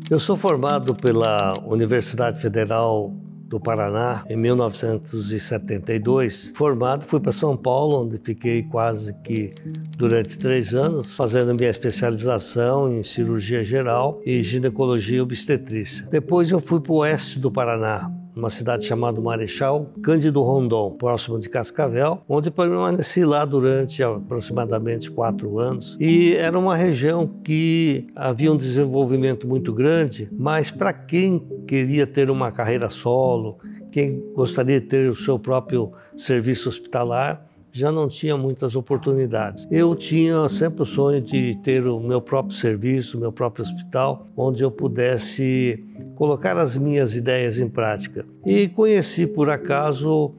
Eu sou formado pela Universidade Federal do Paraná em 1972. Formado, fui para São Paulo, onde fiquei quase que durante 3 anos, fazendo minha especialização em cirurgia geral e ginecologia e obstetrícia. Depois eu fui para o oeste do Paraná, uma cidade chamada Marechal Cândido Rondon, próximo de Cascavel, onde permaneci lá durante aproximadamente 4 anos. E era uma região que havia um desenvolvimento muito grande, mas para quem queria ter uma carreira solo, quem gostaria de ter o seu próprio serviço hospitalar, já não tinha muitas oportunidades. Eu tinha sempre o sonho de ter o meu próprio serviço, o meu próprio hospital, onde eu pudesse colocar as minhas ideias em prática. E conheci, por acaso,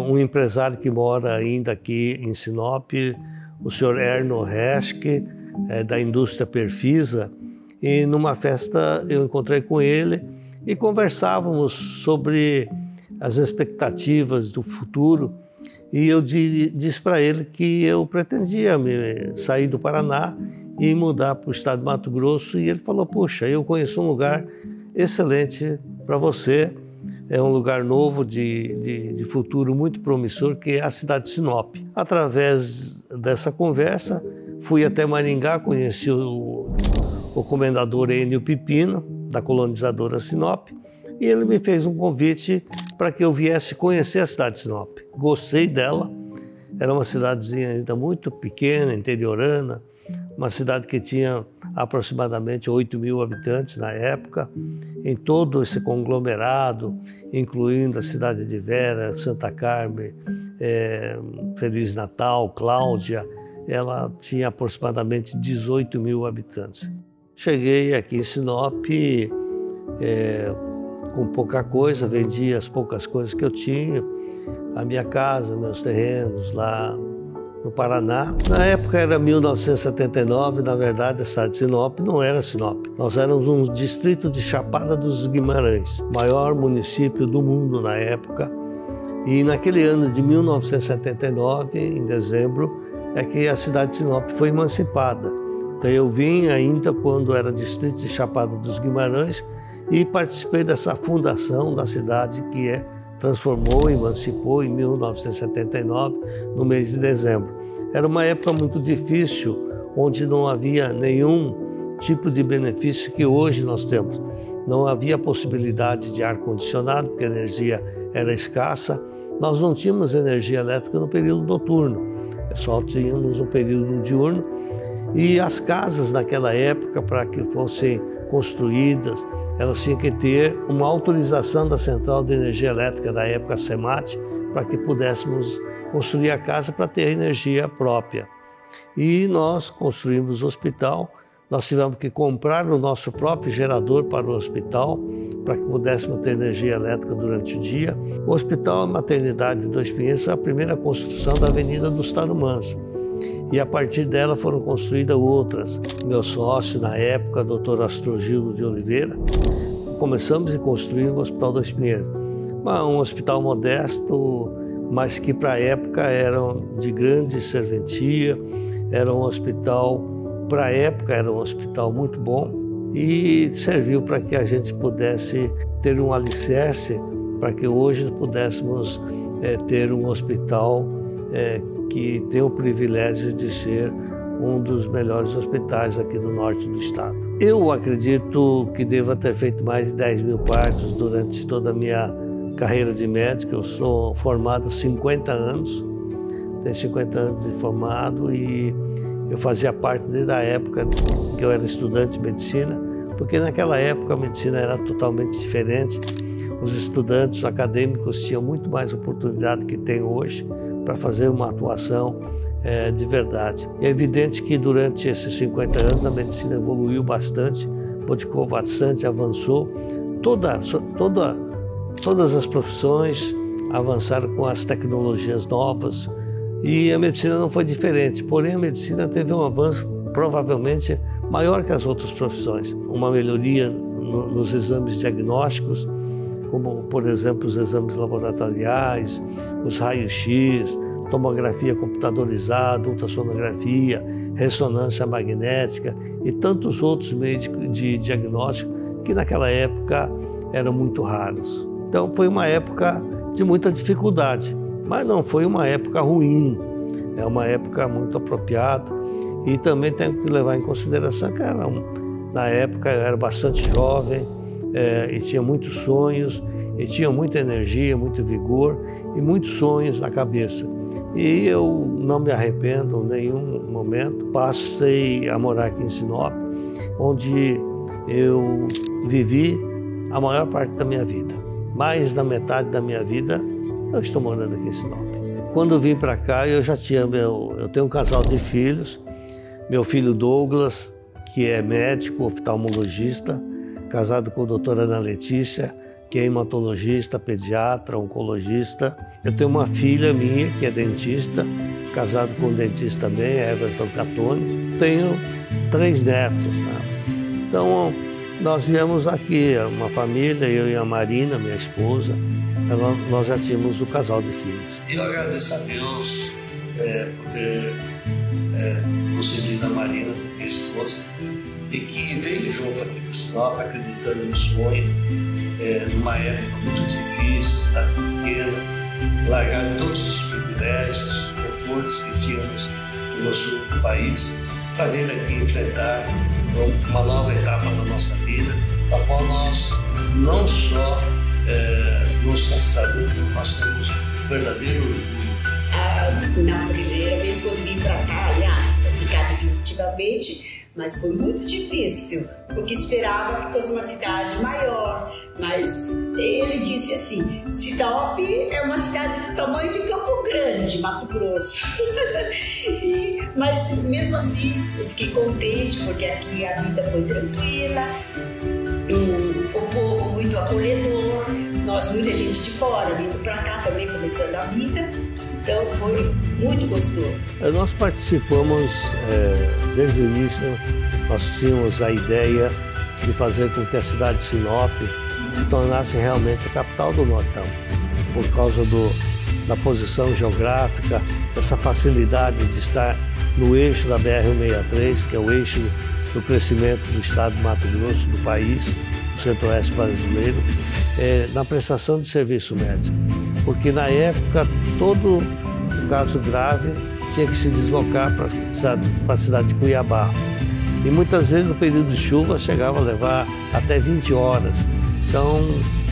um empresário que mora ainda aqui em Sinop, o senhor Erno Reschke, da indústria Perfisa, e numa festa eu encontrei com ele e conversávamos sobre as expectativas do futuro. E eu disse para ele que eu pretendia sair do Paraná e mudar para o estado de Mato Grosso. E ele falou: puxa, eu conheço um lugar excelente para você, é um lugar novo de futuro muito promissor, que é a cidade de Sinop. Através dessa conversa, fui até Maringá, conheci o comendador Enio Pipino, da colonizadora Sinop, e ele me fez um convite para que eu viesse conhecer a cidade de Sinop. Gostei dela, era uma cidadezinha ainda muito pequena, interiorana, uma cidade que tinha aproximadamente 8.000 habitantes na época, em todo esse conglomerado, incluindo a cidade de Vera, Santa Carmen, Feliz Natal, Cláudia. Ela tinha aproximadamente 18.000 habitantes. Cheguei aqui em Sinop com pouca coisa, vendi as poucas coisas que eu tinha, a minha casa, meus terrenos lá no Paraná. Na época era 1979, na verdade a cidade de Sinop não era Sinop. Nós éramos um distrito de Chapada dos Guimarães, maior município do mundo na época. E naquele ano de 1979, em dezembro, é que a cidade de Sinop foi emancipada. Então eu vim ainda quando era distrito de Chapada dos Guimarães e participei dessa fundação da cidade que transformou, emancipou em 1979, no mês de dezembro. Era uma época muito difícil, onde não havia nenhum tipo de benefício que hoje nós temos. Não havia possibilidade de ar-condicionado, porque a energia era escassa. Nós não tínhamos energia elétrica no período noturno, só tínhamos no período diurno. E as casas naquela época, para que fossem construídas, elas tinham que ter uma autorização da Central de Energia Elétrica da época, CEMAT, para que pudéssemos construir a casa para ter energia própria. E nós construímos o hospital, nós tivemos que comprar o nosso próprio gerador para o hospital, para que pudéssemos ter energia elétrica durante o dia. O Hospital Maternidade de Dois Pinheiros foi a primeira construção da Avenida dos Tarumãs. E a partir dela foram construídas outras. Meu sócio, na época, Dr. Astrogildo de Oliveira, começamos a construir o Hospital Dois Pinheiros. Um hospital modesto, mas que para a época era de grande serventia, era um hospital, para a época era um hospital muito bom e serviu para que a gente pudesse ter um alicerce, para que hoje pudéssemos ter um hospital que tem o privilégio de ser um dos melhores hospitais aqui do norte do estado. Eu acredito que deva ter feito mais de 10.000 partos durante toda a minha carreira de médico. Eu sou formado há 50 anos, tenho 50 anos de formado e eu fazia parte desde a época que eu era estudante de medicina, porque naquela época a medicina era totalmente diferente. Os estudantes acadêmicos tinham muito mais oportunidade que tem hoje para fazer uma atuação de verdade. É evidente que durante esses 50 anos a medicina evoluiu bastante, modificou bastante, avançou. Todas as profissões avançaram com as tecnologias novas e a medicina não foi diferente. Porém, a medicina teve um avanço provavelmente maior que as outras profissões. Uma melhoria nos exames diagnósticos, como, por exemplo, os exames laboratoriais, os raios-x, tomografia computadorizada, ultrassonografia, ressonância magnética e tantos outros meios de diagnóstico que naquela época eram muito raros. Então foi uma época de muita dificuldade, mas não foi uma época ruim, é uma época muito apropriada. E também tem que levar em consideração que na época eu era bastante jovem, e tinha muitos sonhos, e tinha muita energia, muito vigor e muitos sonhos na cabeça. E eu não me arrependo em nenhum momento. Passei a morar aqui em Sinop, onde eu vivi a maior parte da minha vida. Mais da metade da minha vida eu estou morando aqui em Sinop. Quando eu vim para cá, eu tenho um casal de filhos. Meu filho Douglas, que é médico, oftalmologista, casado com a doutora Ana Letícia, que é hematologista, pediatra, oncologista. Eu tenho uma filha minha, que é dentista, casado com um dentista também, Everton Catone. Tenho 3 netos, né? Então, nós viemos aqui, uma família, eu e a Marina, minha esposa, nós já tínhamos o casal de filhos. Eu agradeço a Deus por ter concebido a Marina, minha esposa, e que veio junto aqui para Sinop, acreditando no sonho, numa época muito difícil, cidade pequena, largando todos os privilégios, os confortos que tínhamos no nosso país, para vir aqui enfrentar uma nova etapa da nossa vida, da qual nós não só nos satisfazemos, nós temos verdadeiro orgulho. Na primeira vez que eu vim para cá, aliás, para ficar definitivamente, mas foi muito difícil, porque esperava que fosse uma cidade maior, mas ele disse assim, Sinop é uma cidade do tamanho de Campo Grande, Mato Grosso. Mas mesmo assim eu fiquei contente, porque aqui a vida foi tranquila, o povo muito acolhedor, muita gente de fora vindo para cá também, começando a vida. Então foi muito gostoso. Nós participamos, desde o início, nós tínhamos a ideia de fazer com que a cidade de Sinop se tornasse realmente a capital do Nortão, por causa da posição geográfica, dessa facilidade de estar no eixo da BR-163, que é o eixo do crescimento do estado de Mato Grosso, do país, do centro-oeste brasileiro, na prestação de serviço médico. Porque na época, todo caso grave tinha que se deslocar para a cidade de Cuiabá. E muitas vezes no período de chuva chegava a levar até 20 horas. Então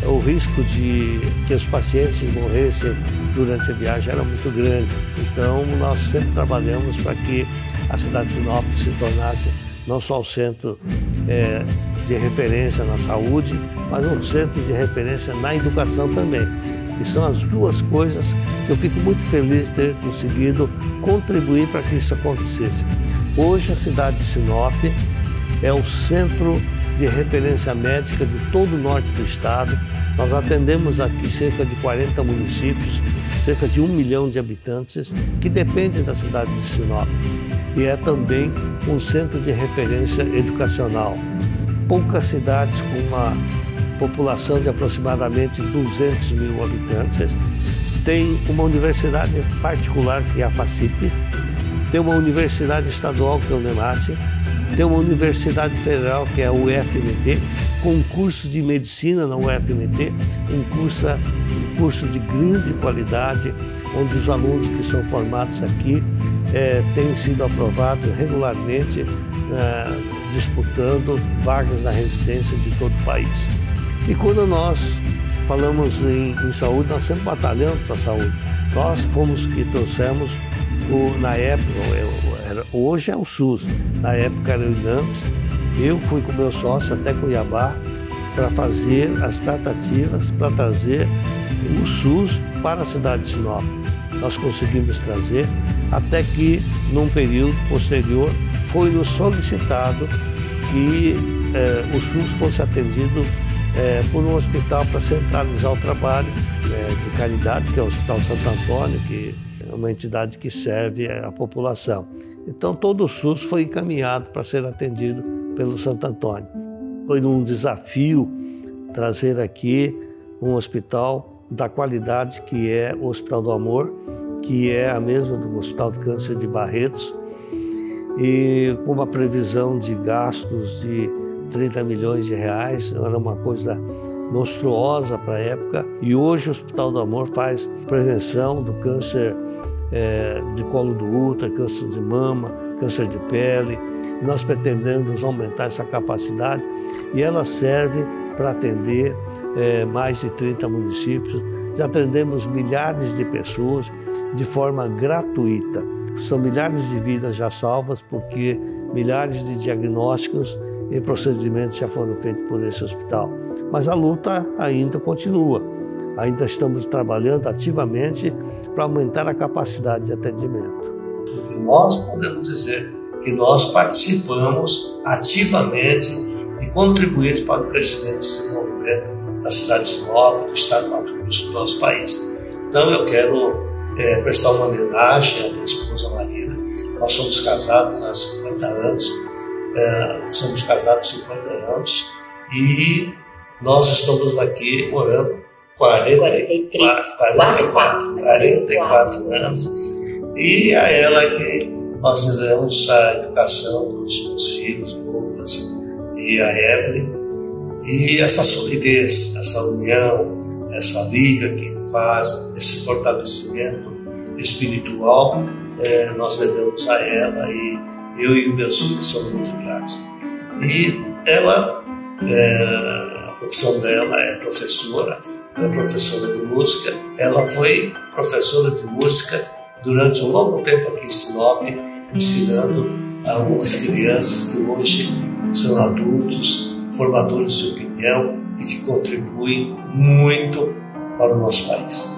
o risco de que os pacientes morressem durante a viagem era muito grande. Então nós sempre trabalhamos para que a cidade de Sinop se tornasse não só o centro de referência na saúde, mas um centro de referência na educação também. E são as duas coisas que eu fico muito feliz de ter conseguido contribuir para que isso acontecesse. Hoje a cidade de Sinop é o centro de referência médica de todo o norte do estado. Nós atendemos aqui cerca de 40 municípios, cerca de 1 milhão de habitantes que dependem da cidade de Sinop. E é também um centro de referência educacional. Poucas cidades com uma população de aproximadamente 200 mil habitantes, tem uma universidade particular que é a FACIP, tem uma universidade estadual que é o NEMAT, tem uma universidade federal que é a UFMT, com um curso de medicina na UFMT, um curso de grande qualidade, onde os alunos que são formados aqui têm sido aprovados regularmente, disputando vagas na residência de todo o país. E quando nós falamos em saúde, nós sempre batalhamos para a saúde. Nós fomos que trouxemos, na época, hoje é o SUS, na época era o INAMPS. Eu fui com meu sócio até Cuiabá para fazer as tratativas para trazer o SUS para a cidade de Sinop. Nós conseguimos trazer, até que, num período posterior, foi nos solicitado que o SUS fosse atendido por um hospital para centralizar o trabalho de caridade, que é o Hospital Santo Antônio, que é uma entidade que serve a população. Então todo o SUS foi encaminhado para ser atendido pelo Santo Antônio. Foi um desafio trazer aqui um hospital da qualidade que é o Hospital do Amor, que é a mesma do Hospital de Câncer de Barretos, e com uma previsão de gastos de 30 milhões de reais, era uma coisa monstruosa para a época. E hoje o Hospital do Amor faz prevenção do câncer de colo do útero, câncer de mama, câncer de pele. E nós pretendemos aumentar essa capacidade e ela serve para atender mais de 30 municípios. Já atendemos milhares de pessoas de forma gratuita. São milhares de vidas já salvas porque milhares de diagnósticos e procedimentos já foram feitos por esse hospital. Mas a luta ainda continua. Ainda estamos trabalhando ativamente para aumentar a capacidade de atendimento. E nós podemos dizer que nós participamos ativamente e contribuímos para o crescimento e desenvolvimento da cidade de Sinop, do estado do Mato Grosso, do nosso país. Então eu quero prestar uma homenagem à minha esposa Marina. Nós somos casados há 50 anos, e nós estamos aqui morando 44 anos. E a ela que nós devemos a educação dos meus filhos, Lucas e a Evelyn, e essa solidez, essa união, essa liga que faz, esse fortalecimento espiritual, nós devemos a ela, e eu e meus filhos somos muito gratos. E ela, a profissão dela é professora de música. Ela foi professora de música durante um longo tempo aqui em Sinop, ensinando algumas crianças que hoje são adultos, formadores de opinião e que contribuem muito para o nosso país.